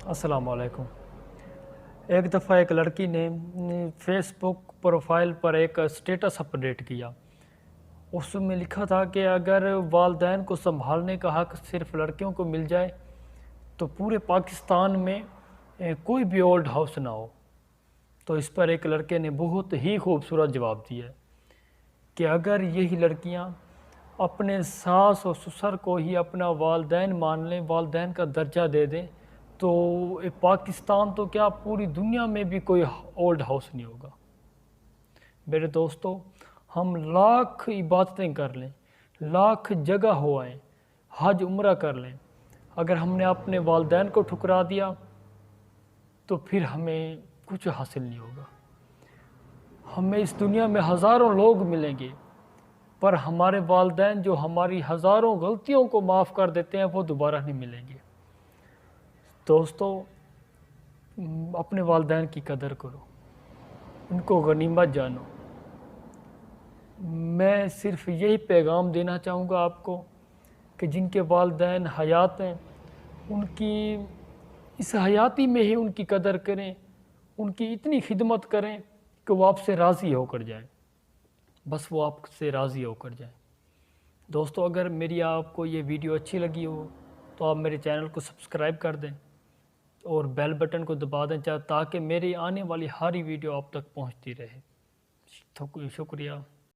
السلام علیکم۔ ایک دفعہ ایک لڑکی نے فیس بک پروفائل پر ایک سٹیٹس اپڈیٹ کیا۔ اس میں لکھا تھا کہ اگر والدین کو سنبھالنے کا حق صرف لڑکیوں کو مل جائے تو پورے پاکستان میں کوئی بھی اولڈ ہاؤس نہ ہو۔ تو اس پر ایک لڑکے نے بہت ہی خوبصورت جواب دیا کہ اگر یہی لڑکیاں اپنے ساس اور سسر کو ہی اپنا والدین مان لیں، والدین کا درجہ دے دیں، تو پاکستان تو کیا پوری دنیا میں بھی کوئی اولڈ ہاؤس نہیں ہوگا۔ میرے دوستو، ہم لاکھ عبادتیں کر لیں، لاکھ جگہ ہو آئیں، حج عمرہ کر لیں، اگر ہم نے اپنے والدین کو ٹھکرا دیا تو پھر ہمیں کچھ حاصل نہیں ہوگا۔ ہمیں اس دنیا میں ہزاروں لوگ ملیں گے، پر ہمارے والدین جو ہماری ہزاروں غلطیوں کو معاف کر دیتے ہیں وہ دوبارہ نہیں ملیں گے۔ دوستو، اپنے والدین کی قدر کرو، ان کو غنیمت جانو۔ میں صرف یہی پیغام دینا چاہوں گا آپ کو کہ جن کے والدین حیات ہیں، ان کی اس حیاتی میں ہی ان کی قدر کریں، ان کی اتنی خدمت کریں کہ وہ آپ سے راضی ہو کر جائیں، بس وہ آپ سے راضی ہو کر جائیں۔ دوستو، اگر میری آپ کو یہ ویڈیو اچھی لگی ہو تو آپ میرے چینل کو سبسکرائب کر دیں اور بیل بٹن کو دبا دیں تاکہ میری آنے والی ہر ویڈیو آپ تک پہنچتی رہے۔ شکریہ۔